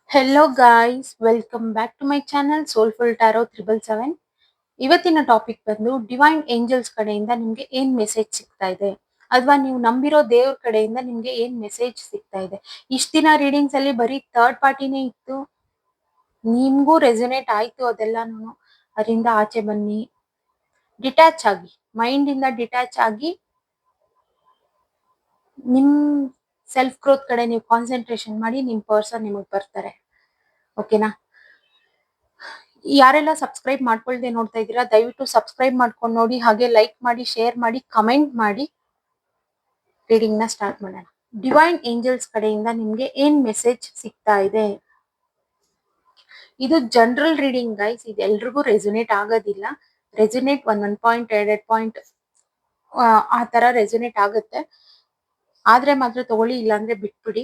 Hello guys, welcome back to my channel soulful tarot 777. ಇವತ್ತಿನ topic ಬಂದು divine angels ಕಡೆಯಿಂದ ನಿಮ್ಗೆ ಏನ್ ಮೆಸೇಜ್ ಸಿಗ್ತಾ ಇದೆ, ಅಥವಾ ನೀವು ನಂಬಿರೋ ದೇವ್ರ ಕಡೆಯಿಂದ ನಿಮ್ಗೆ ಏನ್ ಮೆಸೇಜ್ ಸಿಗ್ತಾ ಇದೆ. ಇಷ್ಟ ದಿನ ರೀಡಿಂಗ್ಸ್ ಅಲ್ಲಿ ಬರೀ ಥರ್ಡ್ ಪಾರ್ಟಿನೇ ಇತ್ತು. ನಿಮ್ಗೂ ರೆಸೊನೇಟ್ ಆಯ್ತು ಅದೆಲ್ಲಾನು. ಅದರಿಂದ ಆಚೆ ಬನ್ನಿ, ಡಿಟ್ಯಾಚ್ ಆಗಿ, ಮೈಂಡ್ ಇಂದ ಡಿಟ್ಯಾಚ್ ಆಗಿ ನಿಮ್ ಸೆಲ್ಫ್ ಗ್ರೋತ್ ಕಡೆ ನೀವು ಕಾನ್ಸಂಟ್ರೇಷನ್ ಮಾಡಿ, ನಿಮ್ ಪರ್ಸನ್ ನಿಮಗ್ ಬರ್ತಾರೆ. ಓಕೆನಾ? ಯಾರೆಲ್ಲ ಸಬ್ಸ್ಕ್ರೈಬ್ ಮಾಡ್ಕೊಳ್ದೆ ನೋಡ್ತಾ ಇದ್ದೀರಾ, ದಯವಿಟ್ಟು ಸಬ್ಸ್ಕ್ರೈಬ್ ಮಾಡ್ಕೊಂಡು ನೋಡಿ, ಹಾಗೆ ಲೈಕ್ ಮಾಡಿ, ಶೇರ್ ಮಾಡಿ, ಕಮೆಂಟ್ ಮಾಡಿ. ರೀಡಿಂಗ್ ನ ಸ್ಟಾರ್ಟ್ ಮಾಡೋಣ. ಡಿವೈನ್ ಏಂಜಲ್ಸ್ ಕಡೆಯಿಂದ ನಿಮ್ಗೆ ಏನ್ ಮೆಸೇಜ್ ಸಿಗ್ತಾ ಇದೆ? ಇದು ಜನರಲ್ ರೀಡಿಂಗ್ ಗೈಸ್, ಇದು ಎಲ್ರಿಗೂ ರೆಸೊನೇಟ್ ಆಗೋದಿಲ್ಲ. ರೆಸೊನೇಟ್ ಒಂದ್ ಪಾಯಿಂಟ್ 2 ಪಾಯಿಂಟ್ ಆ ತರ ರೆಸೊನೇಟ್ ಆಗುತ್ತೆ. ಆದ್ರೆ ಮಾತ್ರ ತಗೊಳ್ಳಿ, ಇಲ್ಲಾಂದ್ರೆ ಬಿಟ್ಬಿಡಿ.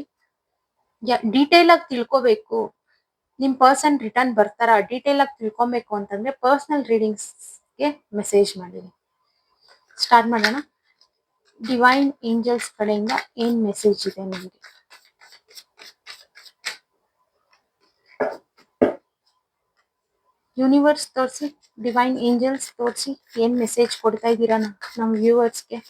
ಡೀಟೇಲ್ ಆಗಿ ತಿಳ್ಕೋಬೇಕು, ನಿಮ್ ಪರ್ಸನ್ ರಿಟರ್ನ್ ಬರ್ತಾರ, ಡೀಟೇಲ್ ಆಗಿ ತಿಳ್ಕೊಬೇಕು ಅಂತಂದ್ರೆ ಪರ್ಸನಲ್ ರೀಡಿಂಗ್ಸ್ ಗೆ ಮೆಸೇಜ್ ಮಾಡಿರಿ. ಸ್ಟಾರ್ಟ್ ಮಾಡೋಣ. ಡಿವೈನ್ ಏಂಜಲ್ಸ್ ಕಡೆಯಿಂದ ಏನ್ ಮೆಸೇಜ್ ಇದೆ ನಿಮಗೆ? ಯೂನಿವರ್ಸ್ ತೋರಿಸಿ, ಡಿವೈನ್ ಏಂಜಲ್ಸ್ ತೋರಿಸಿ, ಏನ್ ಮೆಸೇಜ್ ಕೊಡ್ತಾ ಇದ್ದೀರಾ ನಮ್ಮ ವ್ಯೂವರ್ಸ್ಗೆ?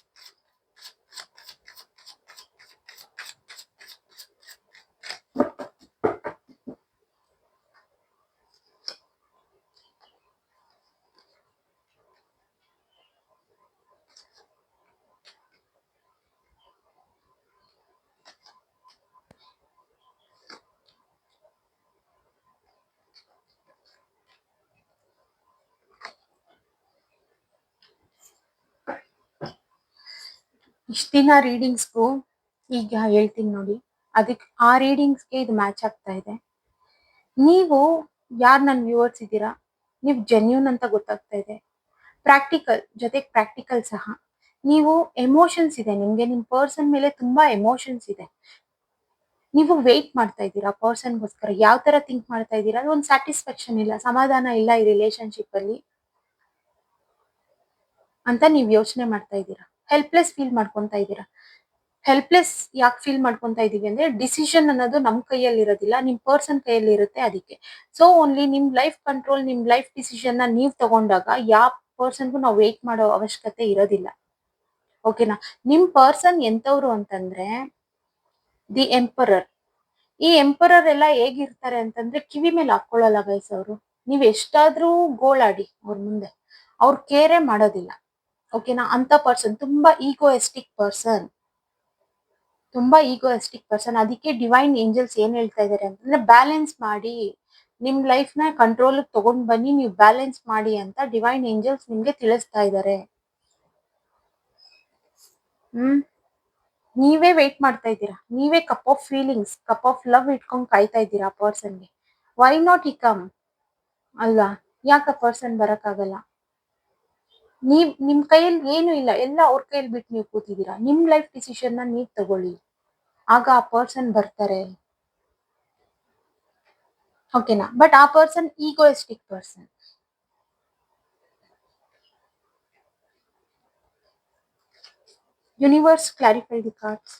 ಇಷ್ಟ ದಿನ ರೀಡಿಂಗ್ಸ್ಗೂ ಈಗ ಹೇಳ್ತೀನಿ ನೋಡಿ, ಅದಕ್ಕೆ ಆ ರೀಡಿಂಗ್ಸ್ಗೆ ಇದು ಮ್ಯಾಚ್ ಆಗ್ತಾ ಇದೆ. ನೀವು ಯಾರು ನನ್ನ ವ್ಯೂವರ್ಸ್ ಇದ್ದೀರಾ, ನೀವು ಜೆನ್ಯೂನ್ ಅಂತ ಗೊತ್ತಾಗ್ತಾ ಇದೆ. ಪ್ರಾಕ್ಟಿಕಲ್ ಜೊತೆಗೆ ಪ್ರಾಕ್ಟಿಕಲ್ ಸಹ. ನೀವು ಎಮೋಷನ್ಸ್ ಇದೆ ನಿಮ್ಗೆ, ನಿಮ್ ಪರ್ಸನ್ ಮೇಲೆ ತುಂಬಾ ಎಮೋಷನ್ಸ್ ಇದೆ. ನೀವು ವೇಟ್ ಮಾಡ್ತಾ ಇದ್ದೀರಾ ಪರ್ಸನ್ಗೋಸ್ಕರ. ಯಾವ ತರ ಥಿಂಕ್ ಮಾಡ್ತಾ ಇದ್ದೀರಾ, ಒಂದು ಸ್ಯಾಟಿಸ್ಫ್ಯಾಕ್ಷನ್ ಇಲ್ಲ, ಸಮಾಧಾನ ಇಲ್ಲ ಈ ರಿಲೇಶನ್ಶಿಪ್ ಅಲ್ಲಿ ಅಂತ ನೀವು ಯೋಚನೆ ಮಾಡ್ತಾ ಇದ್ದೀರಾ. ಹೆಲ್ಪ್ಲೆಸ್ ಫೀಲ್ ಮಾಡ್ಕೊಂತ ಇದ್ದೀರಾ. ಹೆಲ್ಪ್ಲೆಸ್ ಯಾಕೆ ಫೀಲ್ ಮಾಡ್ಕೊಂತ ಇದೀವಿ ಅಂದ್ರೆ, ಡಿಸಿಷನ್ ಅನ್ನೋದು ನಮ್ ಕೈಯಲ್ಲಿ ಇರೋದಿಲ್ಲ, ನಿಮ್ ಪರ್ಸನ್ ಕೈಯಲ್ಲಿ ಇರುತ್ತೆ. ಅದಕ್ಕೆ ಸೊ ಓನ್ಲಿ ನಿಮ್ ಲೈಫ್ ಕಂಟ್ರೋಲ್, ನಿಮ್ ಲೈಫ್ ಡಿಸಿಷನ್ ನ ನೀವ್ ತಗೊಂಡಾಗ ಯಾವ ಪರ್ಸನ್ಗೂ ನಾವು ವೇಟ್ ಮಾಡೋ ಅವಶ್ಯಕತೆ ಇರೋದಿಲ್ಲ. ಓಕೆನಾ? ನಿಮ್ ಪರ್ಸನ್ ಎಂತವ್ರು ಅಂತಂದ್ರೆ ದಿ ಎಂಪರರ್. ಈ ಎಂಪರರ್ ಎಲ್ಲ ಹೇಗಿರ್ತಾರೆ ಅಂತಂದ್ರೆ, ಕಿವಿ ಮೇಲೆ ಹಾಕೊಳ್ಳಲ್ಲ ಗೈಸ್ ಅವರು. ನೀವ್ ಎಷ್ಟಾದ್ರೂ ಗೋಳಾಡಿ ಅವ್ರ ಮುಂದೆ, ಅವ್ರ ಕೇರೆ ಮಾಡೋದಿಲ್ಲ. ಓಕೆನಾ? ಅಂತ ಪರ್ಸನ್ ತುಂಬಾ ಈಗೋಯಿಸ್ಟಿಕ್ ಪರ್ಸನ್, ತುಂಬಾ ಈಗೋಯಿಸ್ಟಿಕ್ ಪರ್ಸನ್. ಅದಕ್ಕೆ ಡಿವೈನ್ ಏಂಜಲ್ಸ್ ಏನ್ ಹೇಳ್ತಾ ಇದಾರೆ ಅಂತಂದ್ರೆ, ಬ್ಯಾಲೆನ್ಸ್ ಮಾಡಿ, ನಿಮ್ ಲೈಫ್ ನ ಕಂಟ್ರೋಲ್ ತಗೊಂಡ್ ಬನ್ನಿ, ನೀವು ಬ್ಯಾಲೆನ್ಸ್ ಮಾಡಿ ಅಂತ ಡಿವೈನ್ ಏಂಜಲ್ಸ್ ನಿಮ್ಗೆ ತಿಳಿಸ್ತಾ ಇದ್ದಾರೆ. ನೀವೇ ವೇಟ್ ಮಾಡ್ತಾ ಇದ್ದೀರಾ, ನೀವೇ cup of feelings, cup of love ಇಟ್ಕೊಂಡ್ ಕಾಯ್ತಾ ಇದ್ದೀರಾ ಪರ್ಸನ್ಗೆ. ವೈ ನಾಟ್ ಈ ಕಮ್ ಅಲ್ವಾ? ಯಾಕ ಪರ್ಸನ್ ಬರಕ್ಕಾಗಲ್ಲ? ನಿಮ್ ಕೈಯಲ್ಲಿ ಏನು ಇಲ್ಲ, ಎಲ್ಲ ಅವ್ರ ಕೈಯಲ್ಲಿ ಬಿಟ್ಟು ನೀವು ಕೂತಿದ್ದೀರಾ. ನಿಮ್ ಲೈಫ್ ಡಿಸಿಷನ್ ನ ನೀವ್ ತಗೊಳ್ಳಿ, ಆಗ ಆ ಪರ್ಸನ್ ಬರ್ತಾರೆ. ಓಕೆನಾ? ಬಟ್ ಆ person egoistic person. Universe clarify the cards.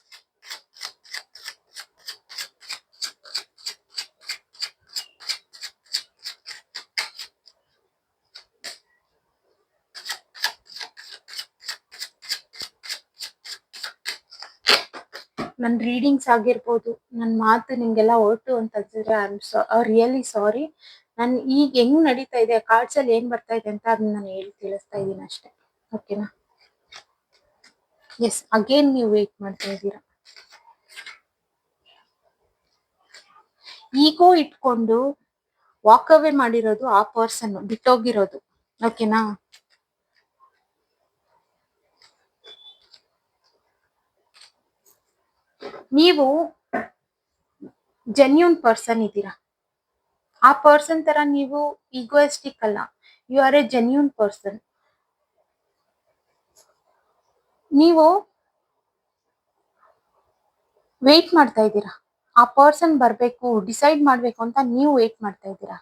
ನನ್ನ ರೀಡಿಂಗ್ಸ್ ಆಗಿರ್ಬೋದು, ನನ್ನ ಮಾತು ನಿಮ್ಗೆಲ್ಲ ಹೊರಟು ಅಂತಂದ್ರೆ ಐ ಆಮ್ ರಿಯಲಿ ಸಾರಿ. ನಾನು ಈಗ ಹೆಂಗ್ ನಡೀತಾ ಇದೆ, ಕಾರ್ಡ್ಸ್ ಅಲ್ಲಿ ಏನ್ ಬರ್ತಾ ಇದೆ ಅಂತ ಅದನ್ನ ನಾನು ಹೇಳಿ ತಿಳಿಸ್ತಾ ಇದ್ದೀನಿ ಅಷ್ಟೇ. ಓಕೆನಾ? ಎಸ್, ಅಗೇನ್ ನೀವು ವೇಟ್ ಮಾಡ್ತಾ ಇದ್ದೀರಾ. ಈಗೋ ಇಟ್ಕೊಂಡು ವಾಕ್ ಅವೇ ಮಾಡಿರೋದು ಆ ಪರ್ಸನ್, ಬಿಟ್ಟೋಗಿರೋದು. ಓಕೆನಾ? ನೀವು ಜೆನ್ಯೂನ್ ಪರ್ಸನ್ ಇದ್ದೀರಾ. ಆ ಪರ್ಸನ್ ತರ ನೀವು ಈಗೋಯಿಸ್ಟಿಕ್ ಅಲ್ಲ, you are a genuine person. ನೀವು ವೇಟ್ ಮಾಡ್ತಾ ಇದ್ದೀರಾ, ಆ ಪರ್ಸನ್ ಬರ್ಬೇಕು, ಡಿಸೈಡ್ ಮಾಡ್ಬೇಕು ಅಂತ ನೀವು ವೇಟ್ ಮಾಡ್ತಾ ಇದ್ದೀರಾ.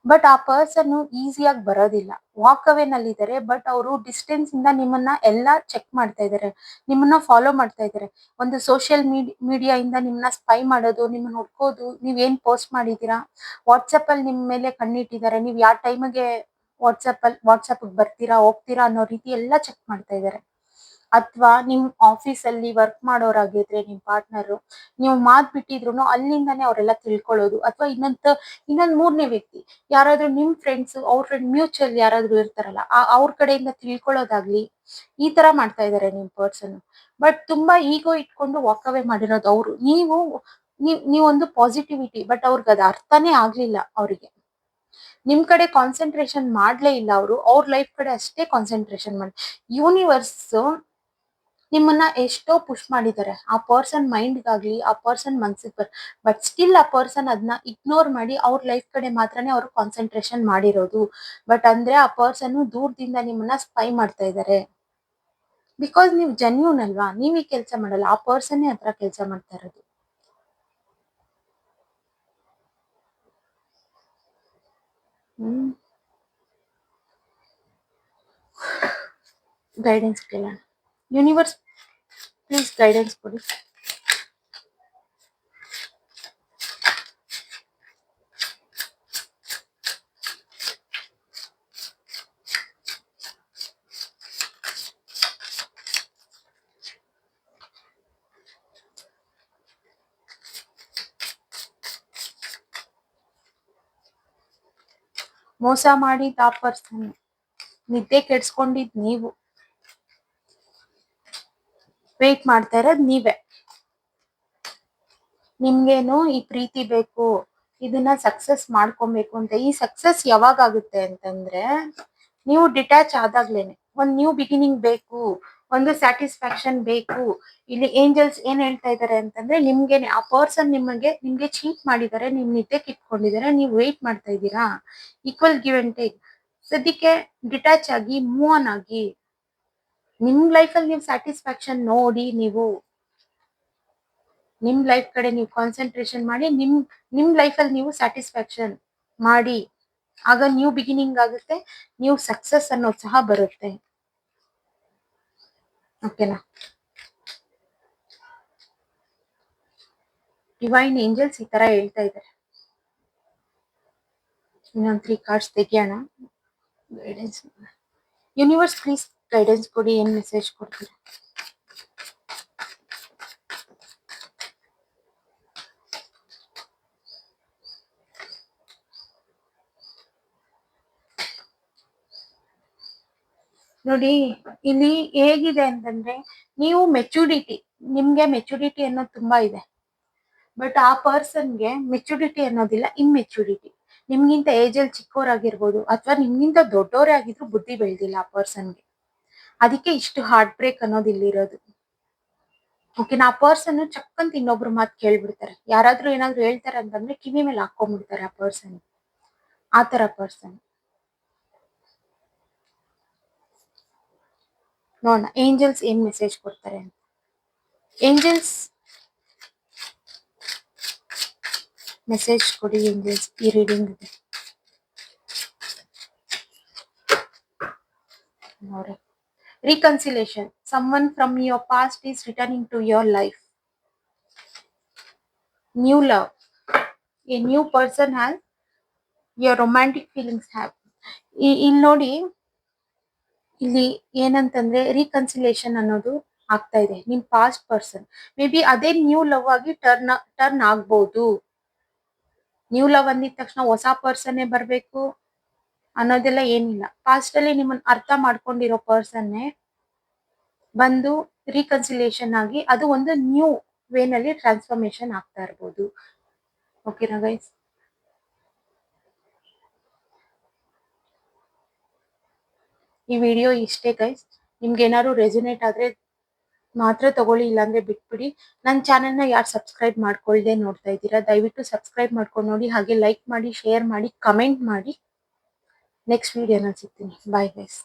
ಬಟ್ ಆ ಪರ್ಸನ್ ಈಸಿಯಾಗಿ ಬರೋದಿಲ್ಲ. ವಾಕ್ ಅವೇ ನಲ್ಲಿದ್ದಾರೆ. ಬಟ್ ಅವರು ಡಿಸ್ಟೆನ್ಸ್ ಇಂದ ನಿಮ್ಮನ್ನ ಎಲ್ಲಾ ಚೆಕ್ ಮಾಡ್ತಾ ಇದ್ದಾರೆ, ನಿಮ್ಮನ್ನ ಫಾಲೋ ಮಾಡ್ತಾ ಇದ್ದಾರೆ. ಒಂದು ಸೋಷಿಯಲ್ ಮೀಡಿಯಾ ಇಂದ ನಿಮ್ಮನ್ನ ಸ್ಪೈ ಮಾಡೋದು, ನಿಮ್ಮನ್ನ ಹುಡ್ಕೋದು, ನೀವೇನ್ ಪೋಸ್ಟ್ ಮಾಡಿದೀರಾ, ವಾಟ್ಸಪ್ ಅಲ್ಲಿ ನಿಮ್ ಮೇಲೆ ಕಣ್ಣಿಟ್ಟಿದ್ದಾರೆ, ನೀವ್ ಯಾವ ಟೈಮ್ಗೆ ವಾಟ್ಸಪ್ ಬರ್ತೀರಾ ಹೋಗ್ತೀರಾ ಅನ್ನೋ ರೀತಿ ಎಲ್ಲ ಚೆಕ್ ಮಾಡ್ತಾ ಇದ್ದಾರೆ. ಅಥವಾ ನಿಮ್ ಆಫೀಸ್ ಅಲ್ಲಿ ವರ್ಕ್ ಮಾಡೋರಾಗಿದ್ರೆ ನಿಮ್ ಪಾರ್ಟ್ನರ್, ನೀವು ಮಾತ್ ಬಿಟ್ಟಿದ್ರು ಅಲ್ಲಿಂದಾನೇ ಅವರೆಲ್ಲ ತಿಳ್ಕೊಳ್ಳೋದು. ಅಥವಾ ಇನ್ನೊಂದ್ ಮೂರನೇ ವ್ಯಕ್ತಿ ಯಾರಾದ್ರೂ ನಿಮ್ ಫ್ರೆಂಡ್ಸ್, ಅವ್ರ ಫ್ರೆಂಡ್ ಮ್ಯೂಚುವಲ್ ಯಾರಾದ್ರೂ ಇರ್ತಾರಲ್ಲ, ಅವ್ರ ಕಡೆಯಿಂದ ತಿಳ್ಕೊಳ್ಳೋದಾಗ್ಲಿ, ಈ ತರ ಮಾಡ್ತಾ ಇದಾರೆ ನಿಮ್ ಪರ್ಸನ್. ಬಟ್ ತುಂಬಾ ಈಗೋ ಇಟ್ಕೊಂಡು ವಾಕ್ ಅವೇ ಮಾಡಿರೋದು ಅವ್ರು. ನೀವೊಂದು ಪಾಸಿಟಿವಿಟಿ, ಬಟ್ ಅವ್ರಿಗೆ ಅದು ಅರ್ಥನೇ ಆಗ್ಲಿಲ್ಲ. ಅವ್ರಿಗೆ ನಿಮ್ ಕಡೆ ಕಾನ್ಸಂಟ್ರೇಷನ್ ಮಾಡ್ಲೇ ಇಲ್ಲ. ಅವ್ರ ಲೈಫ್ ಕಡೆ ಅಷ್ಟೇ ಕಾನ್ಸಂಟ್ರೇಷನ್ ಮಾಡಿ. ಯೂನಿವರ್ಸ್ ನಿಮ್ಮನ್ನ ಎಷ್ಟೋ ಪುಷ್ ಮಾಡಿದ್ದಾರೆ ಆ ಪರ್ಸನ್ ಮೈಂಡ್ಗಾಗ್ಲಿ, ಆ ಪರ್ಸನ್ ಮನ್ಸಿಗೆ. ಬಟ್ ಸ್ಟಿಲ್ ಆ ಪರ್ಸನ್ ಅದನ್ನ ಇಗ್ನೋರ್ ಮಾಡಿ ಅವ್ರ ಲೈಫ್ ಕಡೆ ಮಾತ್ರನೇ ಅವ್ರು ಕಾನ್ಸಂಟ್ರೇಷನ್ ಮಾಡಿರೋದು. ಬಟ್ ಅಂದ್ರೆ ಆ ಪರ್ಸನ್ ದೂರದಿಂದ ನಿಮ್ಮನ್ನ ಸ್ಪೈ ಮಾಡ್ತಾ ಇದ್ದಾರೆ. ಬಿಕಾಸ್ ನೀವು ಜೆನ್ಯೂನ್ ಅಲ್ವಾ, ನೀವ್ ಈ ಕೆಲಸ ಮಾಡಲ್ಲ, ಆ ಪರ್ಸನ್ನೇ ಹತ್ರ ಕೆಲಸ ಮಾಡ್ತಾ ಇರೋದು. ಗೈಡೆನ್ಸ್ ಕೇಳೋಣ. ಯೂನಿವರ್ಸ್ ಪ್ಲೀಸ್ ಗೈಡೆನ್ಸ್ ಕೊಡಿ. ಮೋಸ ಮಾಡಿದ ಆ ಪರ್ಸನ್, ನಿದ್ದೆ ಕೆಡ್ಸ್ಕೊಂಡಿದ್ ನೀವು, ವೇಟ್ ಮಾಡ್ತಾ ಇರೋದ್ ನೀವೇ. ನಿಮ್ಗೇನು ಈ ಪ್ರೀತಿ ಬೇಕು, ಇದನ್ನ ಸಕ್ಸಸ್ ಮಾಡ್ಕೊಬೇಕು ಅಂತ. ಈ ಸಕ್ಸಸ್ ಯಾವಾಗ ಆಗುತ್ತೆ ಅಂತಂದ್ರೆ, ನೀವು ಡಿಟ್ಯಾಚ್ ಆದಾಗ್ಲೇನೆ. ಒಂದ್ ನ್ಯೂ ಬಿಗಿನಿಂಗ್ ಬೇಕು, ಒಂದು ಸ್ಯಾಟಿಸ್ಫ್ಯಾಕ್ಷನ್ ಬೇಕು. ಇಲ್ಲಿ ಏಂಜಲ್ಸ್ ಏನ್ ಹೇಳ್ತಾ ಇದಾರೆ ಅಂತಂದ್ರೆ, ನಿಮ್ಗೇನೆ ಆ ಪರ್ಸನ್ ನಿಮ್ಗೆ ಚೀಟ್ ಮಾಡಿದ್ದಾರೆ, ನಿಮ್ ನಿದ್ದೆ ಕಿತ್ಕೊಂಡಿದ್ದಾರೆ, ನೀವು ವೇಟ್ ಮಾಡ್ತಾ ಇದ್ದೀರಾ. Equal give and take. ಸದ್ಯಕ್ಕೆ ಡಿಟ್ಯಾಚ್ ಆಗಿ ಮೂವ್ ಆನ್ ಆಗಿ, ನಿಮ್ ಲೈಫಲ್ಲಿ ನೀವು ಸ್ಯಾಟಿಸ್ಫ್ಯಾಕ್ಷನ್ ನೋಡಿ, ನೀವು ನಿಮ್ ಲೈಫ್ ಕಡೆ ನೀವು ಕಾನ್ಸಂಟ್ರೇಷನ್ ಮಾಡಿ, ನಿಮ್ ಲೈಫಲ್ಲಿ ನೀವು ಸ್ಯಾಟಿಸ್ಫ್ಯಾಕ್ಷನ್ ಮಾಡಿ, ಆಗ ನ್ಯೂ ಬಿಗಿನಿಂಗ್ ಆಗುತ್ತೆ, ನ್ಯೂ ಸಕ್ಸಸ್ ಅನ್ನೋದು ಸಹ ಬರುತ್ತೆ. ಓಕೆನಾ? ಡಿವೈನ್ ಏಂಜಲ್ಸ್ ಈ ತರ ಹೇಳ್ತಾ ಇದ್ದಾರೆ. ಇನ್ನೊಂದ್ 3 ಕಾರ್ಡ್ಸ್ ತೆಗಿಯೋಣ. ಗೈಡೆನ್ಸ್. ಯೂನಿವರ್ಸ್ ಪ್ಲೀಸ್ ಗೈಡೆನ್ಸ್ ಕೊಡಿ, ಏನ್ ಮೆಸೇಜ್ ಕೊಡ್ತೀರಾ? ನೋಡಿ, ಇಲ್ಲಿ ಹೇಗಿದೆ ಅಂತಂದ್ರೆ, ನೀವು ನಿಮ್ಗೆ ಮೆಚುರಿಟಿ ಅನ್ನೋದು ತುಂಬಾ ಇದೆ. ಬಟ್ ಆ ಪರ್ಸನ್ಗೆ ಮೆಚುರಿಟಿ ಅನ್ನೋದಿಲ್ಲ, ಇಮ್ಮೆಚುರಿಟಿ. ನಿಮ್ಗಿಂತ ಏಜ್ ಅಲ್ಲಿ ಚಿಕ್ಕವರಾಗಿರ್ಬೋದು, ಅಥವಾ ನಿಮ್ಗಿಂತ ದೊಡ್ಡವರೇ ಆಗಿದ್ರು ಬುದ್ಧಿ ಬೆಳೆದಿಲ್ಲ ಆ ಪರ್ಸನ್ಗೆ. ಅದಕ್ಕೆ ಇಷ್ಟು ಹಾರ್ಟ್ ಬ್ರೇಕ್ ಅನ್ನೋದು ಇಲ್ಲಿರೋದು. ಓಕೆನಾ? ಆ ಪರ್ಸನ್ ಚಕ್ಕಂತ ಇನ್ನೊಬ್ರು ಮಾತು ಕೇಳ್ಬಿಡ್ತಾರೆ. ಯಾರಾದ್ರೂ ಏನಾದ್ರು ಹೇಳ್ತಾರೆ ಅಂತಂದ್ರೆ ಕಿವಿ ಮೇಲೆ ಹಾಕೊಂಡ್ಬಿಡ್ತಾರೆ ಆ ಪರ್ಸನ್. ಆ ತರ ಪರ್ಸನ್. ನೋಡೋಣ ಏಂಜಲ್ಸ್ ಏನ್ ಮೆಸೇಜ್ ಕೊಡ್ತಾರೆ ಅಂತ. ಏಂಜಲ್ಸ್ ಮೆಸೇಜ್ ಕೊಡಿ ಏಂಜಲ್ಸ್, ಈ ರೀಡಿಂಗ್ ಇದೆ. ನೋಡಿ, reconciliation. Someone from your past is returning to your life. New love. A new person has your romantic feelings have. ಇಲ್ಲಿ ನೋಡಿ, ಇಲ್ಲಿ ಏನಂತಂದ್ರೆ ರೀಕನ್ಸಿಲೇಷನ್ ಅನ್ನೋದು ಆಗ್ತಾ ಇದೆ. ನಿಮ್ ಪಾಸ್ಟ್ ಪರ್ಸನ್ ಮೇ ಬಿ ಅದೇ ನ್ಯೂ ಲವ್ ಆಗಿ ಟರ್ನ್ ಆಗ್ಬಹುದು. ನ್ಯೂ ಲವ್ ಅಂದಿದ ತಕ್ಷಣ ಹೊಸ ಪರ್ಸನ್ನೇ ಬರ್ಬೇಕು ಅನ್ನೋದೆಲ್ಲ ಏನಿಲ್ಲ. ಪಾಸ್ಟ್ ಅಲ್ಲಿ ನಿಮ್ಮನ್ನ ಅರ್ಥ ಮಾಡ್ಕೊಂಡಿರೋ ಪರ್ಸನ್ನೇ ಬಂದು ರೀಕನ್ಸಿಲೇಷನ್ ಆಗಿ, ಅದು ಒಂದು ನ್ಯೂ ವೇನಲ್ಲಿ ಟ್ರಾನ್ಸ್ಫಾರ್ಮೇಶನ್ ಆಗ್ತಾ ಇರ್ಬೋದು. ಓಕೆನಾ ಗೈಸ್? ಈ ವಿಡಿಯೋ ಇಷ್ಟೇ ಗೈಸ್. ನಿಮ್ಗೆ ಏನಾದ್ರು ರೆಸೊನೇಟ್ ಆದ್ರೆ ಮಾತ್ರ ತಗೊಳ್ಳಿ, ಇಲ್ಲಾಂದ್ರೆ ಬಿಟ್ಬಿಡಿ. ನನ್ನ ಚಾನೆಲ್ನ ಯಾರು ಸಬ್ಸ್ಕ್ರೈಬ್ ಮಾಡ್ಕೊಳ್ದೆ ನೋಡ್ತಾ ಇದ್ದೀರಾ, ದಯವಿಟ್ಟು ಸಬ್ಸ್ಕ್ರೈಬ್ ಮಾಡ್ಕೊಂಡು ನೋಡಿ. ಹಾಗೆ ಲೈಕ್ ಮಾಡಿ, ಶೇರ್ ಮಾಡಿ, ಕಮೆಂಟ್ ಮಾಡಿ. ನೆಕ್ಸ್ಟ್ ವಿಡಿಯೋನಲ್ಲಿ ಸಿಗ್ತೀನಿ. Bye guys.